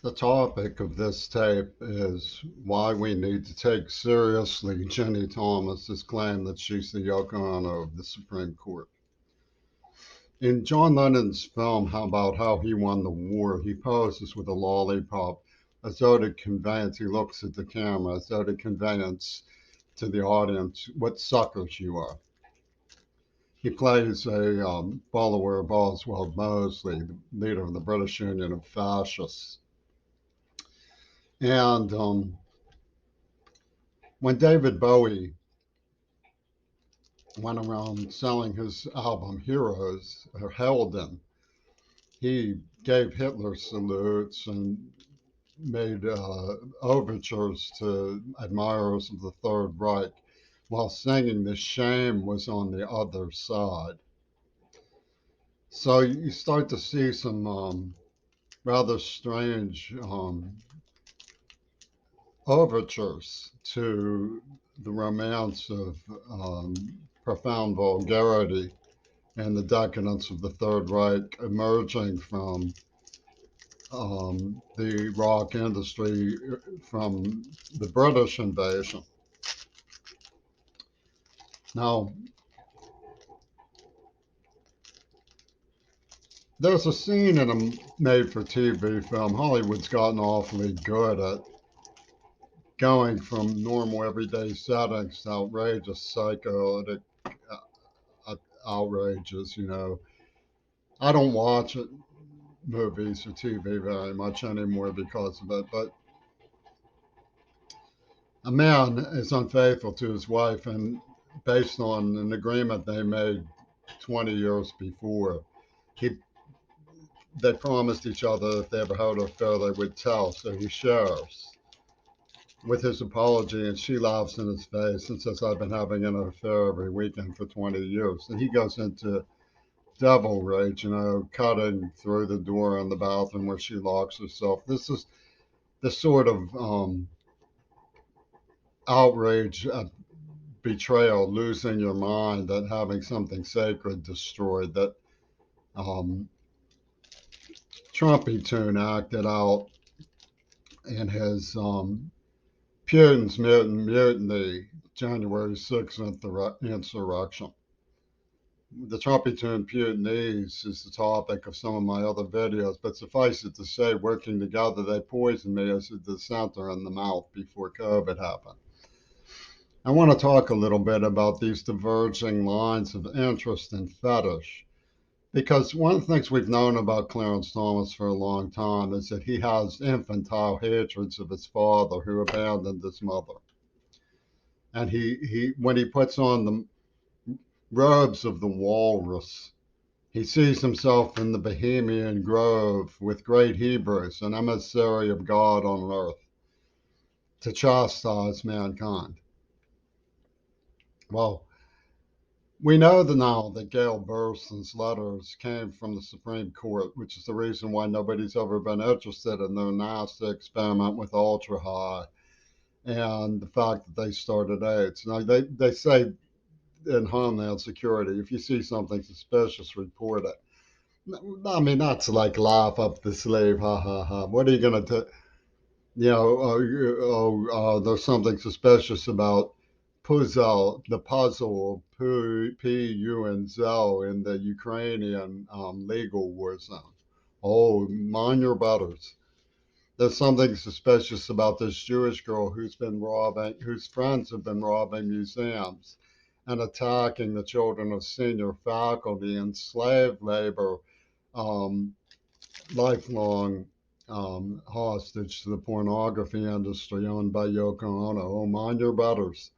The topic of this tape is why we need to take seriously Ginnni Thomas's claim that she's the Yoko Ono of the Supreme Court. In John Lennon's film about how he won the war, he poses with a lollipop as though to conveyance, he looks at the camera as though to conveyance to the audience what suckers you are. He plays a follower of Oswald Mosley, the leader of the British Union of Fascists. And when David Bowie went around selling his album Heroes or Helden, he gave Hitler salutes and made overtures to admirers of the Third Reich while singing the shame was on the other side. So you start to see some rather strange overtures to the romance of profound vulgarity and the decadence of the Third Reich emerging from the rock industry from the British invasion. Now, there's a scene in a made for TV film. Hollywood's gotten awfully good at going from normal everyday settings to outrageous psychotic outrages, you know. I don't watch movies or TV very much anymore because of it, but a man is unfaithful to his wife, and based on an agreement they made 20 years before, he they promised each other if they ever had an affair they would tell. So he shares with his apology, and she laughs in his face and says, "I've been having an affair every weekend for 20 years." And he goes into devil rage, you know, cutting through the door in the bathroom where she locks herself. This is the sort of outrage at betrayal, losing your mind, that having something sacred destroyed, that um, Trumpy Tune acted out in his Putin's Mutiny, January 6th insurrection. The Trumpington Putinese is the topic of some of my other videos, but suffice it to say, working together, they poisoned me as a dissenter in the mouth before COVID happened. I want to talk a little bit about these diverging lines of interest and fetish, because one of the things we've known about Clarence Thomas for a long time is that he has infantile hatreds of his father who abandoned his mother. And he when he puts on the robes of the walrus, he sees himself in the Bohemian Grove with great Hebrews, an emissary of God on earth, to chastise mankind. Well, we know now that Gail Burson's letters came from the Supreme Court, which is the reason why nobody's ever been interested in their nasty experiment with ultra high and the fact that they started AIDS. Now, they say in Homeland Security, if you see something suspicious, report it. I mean, that's like laugh up the sleeve, ha ha ha. What are you gonna do? You know, there's something suspicious about puzzle, the puzzle P U and Zell in the Ukrainian legal war zone. Oh, mind your butters. There's something suspicious about this Jewish girl whose friends have been robbing museums and attacking the children of senior faculty in slave labor, um, lifelong hostage to the pornography industry owned by Yoko Ono. Oh, mind your butters.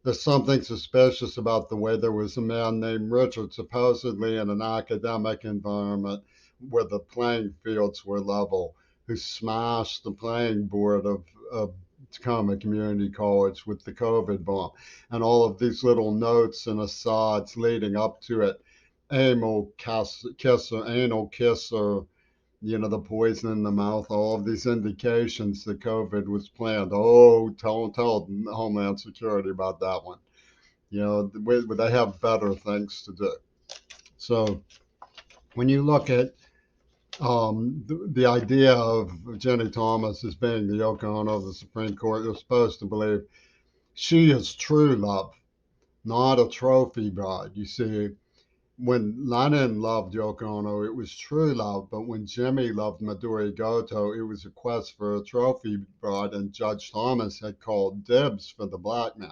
There's something suspicious about the way there was a man named Richard, supposedly in an academic environment where the playing fields were level, who smashed the playing board of Tacoma Community College with the COVID bomb. And all of these little notes and asides leading up to it, anal kisser, you know, the poison in the mouth, all of these indications that COVID was planned. Oh, tell Homeland Security about that one. You know, they have better things to do. So when you look at The idea of Ginnni Thomas as being the Yoko Ono of the Supreme Court, you're supposed to believe she is true love, not a trophy bride. You see, when Lennon loved Yoko Ono, it was true love, but when Jimmy loved Midori Goto, it was a quest for a trophy bride, and Judge Thomas had called dibs for the black man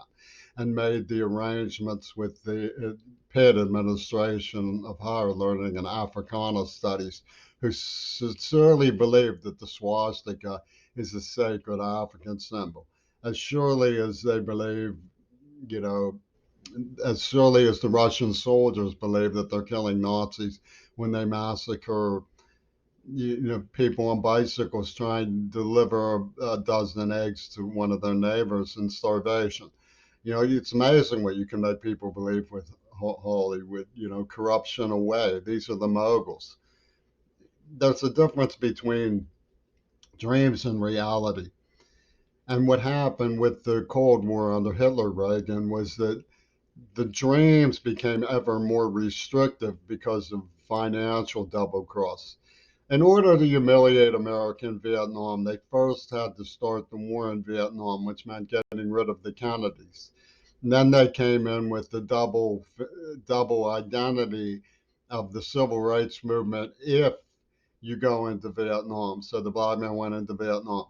and made the arrangements with the Pitt administration of higher learning and Africana studies, who sincerely believed that the swastika is a sacred African symbol. As surely as they believe, you know, as surely as the Russian soldiers believe that they're killing Nazis when they massacre people on bicycles trying to deliver a dozen eggs to one of their neighbors in starvation. It's amazing what you can make people believe with Hollywood. Corruption away. These are the moguls. There's a difference between dreams and reality. And what happened with the Cold War under Hitler Reagan was that the dreams became ever more restrictive because of financial double cross. In order to humiliate America in Vietnam, they first had to start the war in Vietnam, which meant getting rid of the Kennedys. And then they came in with the double identity of the civil rights movement if you go into Vietnam. So the black man went into Vietnam.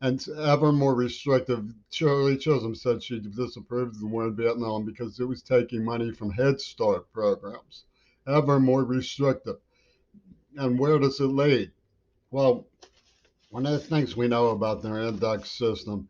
And ever more restrictive. Shirley Chisholm said she disapproved of the war in Vietnam because it was taking money from Head Start programs. Ever more restrictive. And where does it lead? Well, one of the things we know about their index system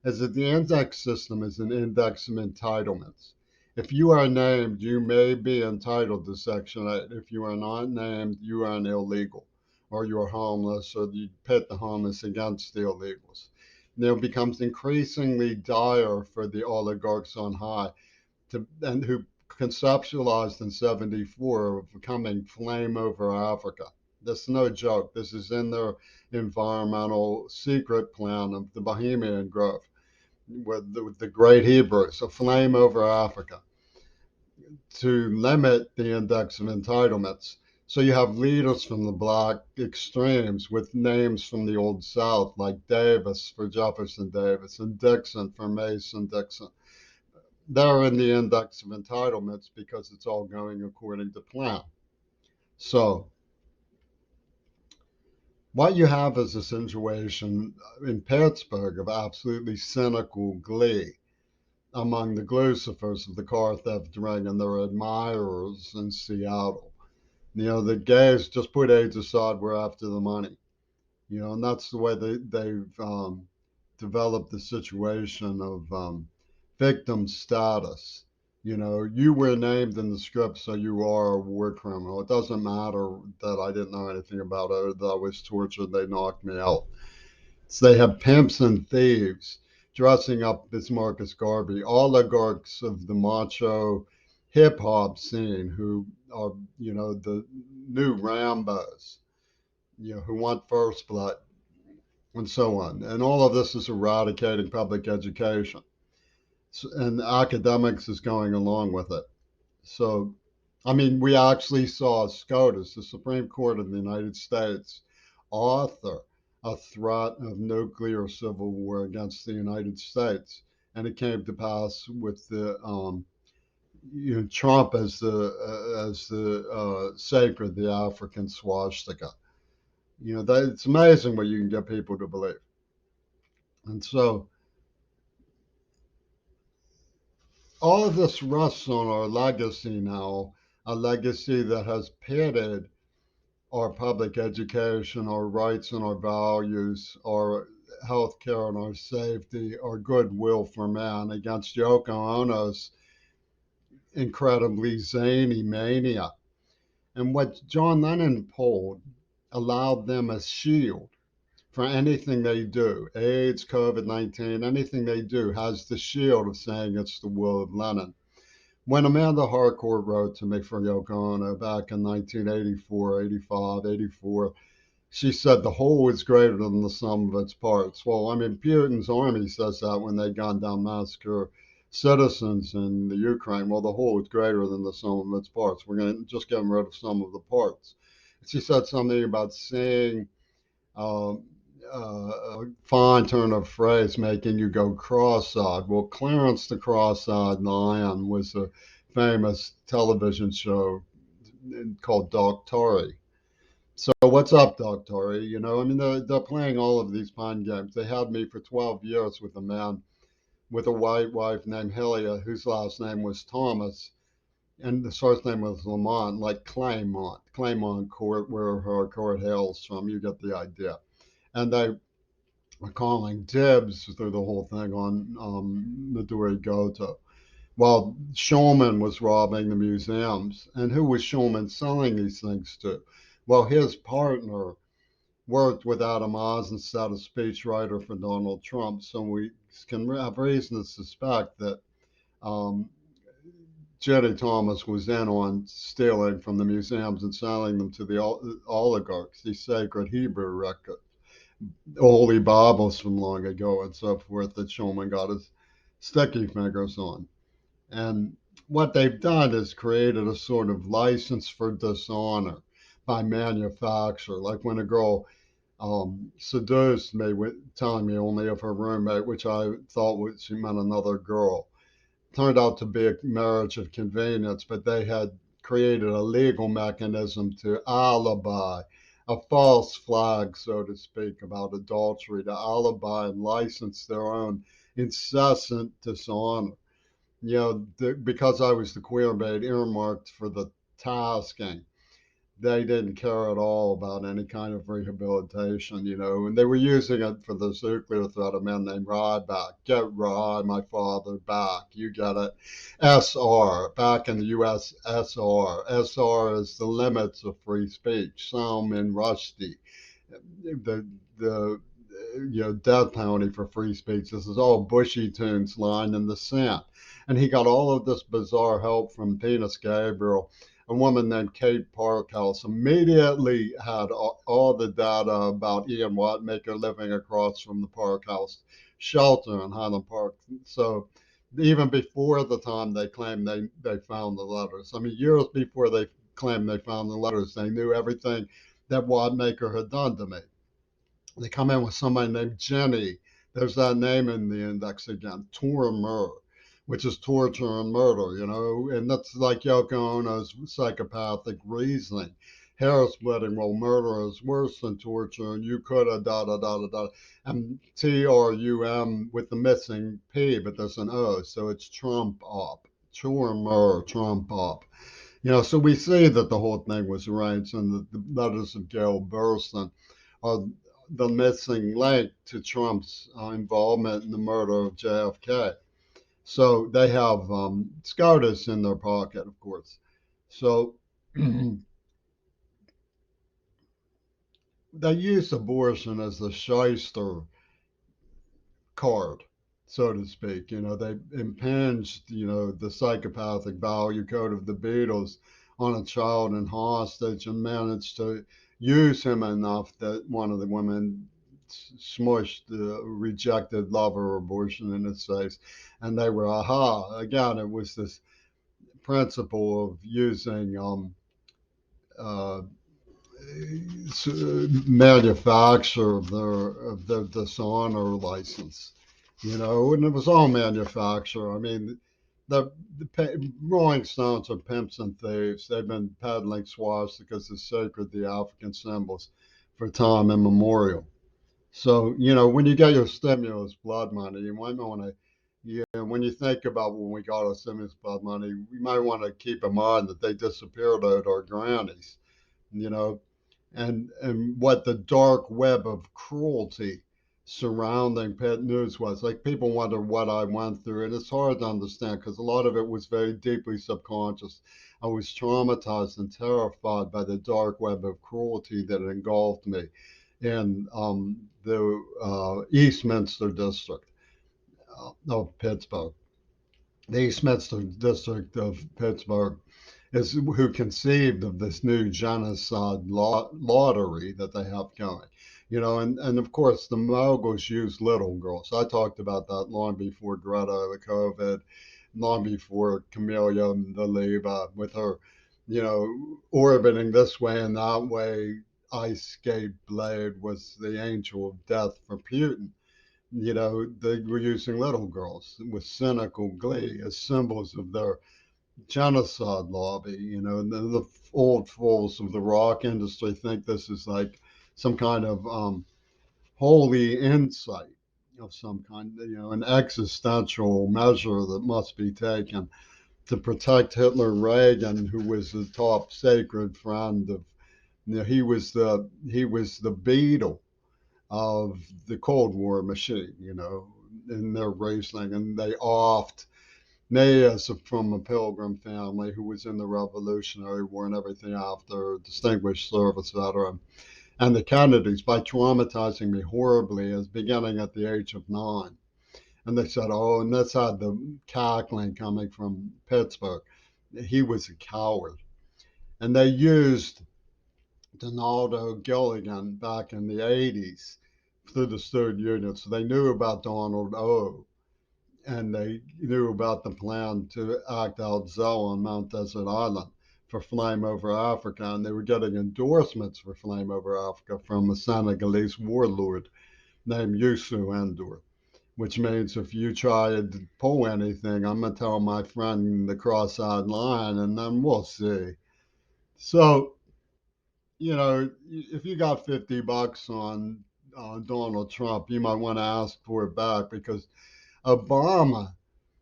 is that the index system is an index of entitlements. If you are named, you may be entitled to Section 8. If you are not named, you are an illegal, or you are homeless, or you pit the homeless against the illegals. Now it becomes increasingly dire for the oligarchs on high and who conceptualized in 74 of becoming flame over Africa. That's no joke. This is in their environmental secret plan of the Bohemian Grove with the great Hebrews, a flame over Africa to limit the index of entitlements. So you have leaders from the black extremes with names from the Old South, like Davis for Jefferson Davis and Dixon for Mason Dixon. They're in the index of entitlements because it's all going according to plan. So what you have is a situation in Pittsburgh of absolutely cynical glee among the Lucifers of the car theft ring and their admirers in Seattle. The gays just put AIDS aside, we're after the money. And that's the way they've developed the situation of victim status. You were named in the script, so you are a war criminal. It doesn't matter that I didn't know anything about it, that I was tortured, they knocked me out. So they have pimps and thieves dressing up as Marcus Garvey, oligarchs of the macho hip hop scene who are, the new Rambos, who want first blood and so on. And all of this is eradicating public education. And academics is going along with it. So, I mean, we actually saw Scotus, the Supreme Court of the United States, author a threat of nuclear civil war against the United States, and it came to pass with the Trump as the sacred, the African swastika. It's amazing what you can get people to believe, and so all of this rests on our legacy now, a legacy that has pitted our public education, our rights and our values, our health care and our safety, our goodwill for man against Yoko Ono's incredibly zany mania. And what John Lennon pulled allowed them a shield for anything they do. AIDS, COVID 19, anything they do has the shield of saying it's the will of Lennon. When Amanda Harcourt wrote to me for Yoko Ono back in 1984, 85, 84, she said the whole is greater than the sum of its parts. Well, I mean, Putin's army says that when they gun down massacre citizens in the Ukraine. Well, the whole is greater than the sum of its parts. We're going to just get rid of some of the parts. She said something about seeing um, a fine turn of phrase making you go cross-eyed. Well, Clarence the Cross-Eyed Lion was a famous television show called Dog Tory. So what's up, Dog Tory? I mean, they're playing all of these pun games. They had me for 12 years with a man with a white wife named Helia, whose last name was Thomas, and the first name was Lamont, like Claymont Court, where her court hails from. You get the idea. And they were calling dibs through the whole thing on Midori Goto. While Shulman was robbing the museums. And who was Shulman selling these things to? Well, his partner worked with Adam Oz instead of speechwriter for Donald Trump. So we can have reason to suspect that um, Ginnni Thomas was in on stealing from the museums and selling them to the oligarchs, these sacred Hebrew records, holy Bibles from long ago and so forth that Shulman got his sticky fingers on. And what they've done is created a sort of license for dishonor by manufacture. Like when a girl seduced me with telling me only of her roommate, which I thought she meant another girl. Turned out to be a marriage of convenience, but they had created a legal mechanism to alibi, a false flag, so to speak, about adultery, to alibi and license their own incessant dishonor. Because I was the queer bait earmarked for the tasking, they didn't care at all about any kind of rehabilitation, and they were using it for the nuclear threat of men named Ryback. Get Rye, my father, back. You get it. SR, back in the US, SR. SR is the limits of free speech. Salman Rushdie, the death penalty for free speech. This is all Bushy tunes lined in the sand. And he got all of this bizarre help from Penis Gabriel. A woman named Kate Parkhouse immediately had all the data about Ian Watmaker living across from the Parkhouse shelter in Highland Park. So even before the time they claimed they found the letters, I mean, years before they claimed they found the letters, they knew everything that Watmaker had done to me. They come in with somebody named Jenny. There's that name in the index again, Tormer, which is torture and murder, and that's like Yoko Ono's psychopathic reasoning. Hair splitting, well, murder is worse than torture, and you could have da da da da da. And TRUM with the missing P, but there's an O, so it's Trump up. Tormer, Trump up. So we see that the whole thing was arranged, and that the letters of Gail Burstyn are the missing link to Trump's involvement in the murder of JFK. So they have SCOTUS in their pocket, of course. So they use abortion as the shyster card, so to speak. They impinged, the psychopathic value code of the Beatles on a child in hostage and managed to use him enough that one of the women smushed the rejected lover abortion in his face. And they were, aha, again, it was this principle of using uh, manufacture of their dishonor license, and it was all manufacture. I mean, the Rolling Stones are pimps and thieves. They've been peddling swastikas as sacred, the African symbols, for time immemorial. So, when you get your stimulus blood money, you might want to, when you think about when we got our stimulus blood money, we might want to keep in mind that they disappeared at our grannies, you know, and what the dark web of cruelty surrounding pet news was. Like people wonder what I went through, and it's hard to understand because a lot of it was very deeply subconscious. I was traumatized and terrified by the dark web of cruelty that engulfed me in the Eastminster district of Pittsburgh. The Eastminster district of Pittsburgh is who conceived of this new genocide lottery that they have going. And of course, the moguls use little girls. I talked about that long before Greta, the COVID, long before Camellia the Leva with her orbiting this way and that way. Ice Skate Blade was the angel of death for Putin. They were using little girls with cynical glee as symbols of their genocide lobby. And the old fools of the rock industry think this is like some kind of holy insight of some kind, an existential measure that must be taken to protect Hitler Reagan, who was the top sacred friend of, he was the beetle of the Cold War machine, in their reasoning. And they oft, me as from a Pilgrim family who was in the Revolutionary War and everything after, distinguished service veteran, and the Kennedys by traumatizing me horribly as beginning at the age of 9. And they said, oh, and that's had the cackling coming from Pittsburgh. He was a coward. And they used Donaldo Gilligan back in the 80s through the student union. So they knew about Donald O. And they knew about the plan to act out Zell on Mount Desert Island for Flame Over Africa. And they were getting endorsements for Flame Over Africa from a Senegalese warlord named Youssou N'Dour, which means if you try to pull anything, I'm going to tell my friend the cross-eyed lion, and then we'll see. So, if you got 50 bucks on Donald Trump, you might want to ask for it back because Obama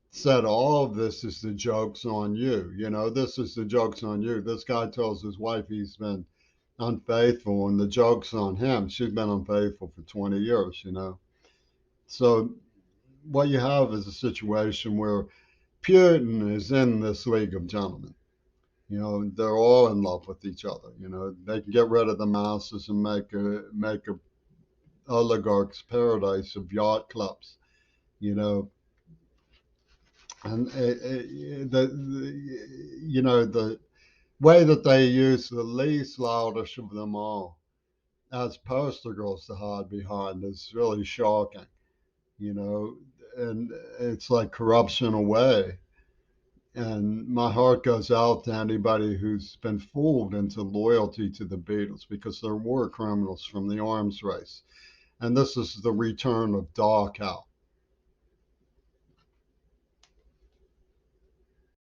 said all of this is the joke's on you. This is the joke's on you. This guy tells his wife he's been unfaithful, and the joke's on him. She's been unfaithful for 20 years. So what you have is a situation where Putin is in this League of Gentlemen. They're all in love with each other. They can get rid of the masses and make a oligarch's paradise of yacht clubs. You know, and the way that they use the least loudest of them all as poster girls to hide behind is really shocking. You know, and it's like corruption away. And my heart goes out to anybody who's been fooled into loyalty to the Beatles because they're war criminals from the arms race. And this is the return of Dachau.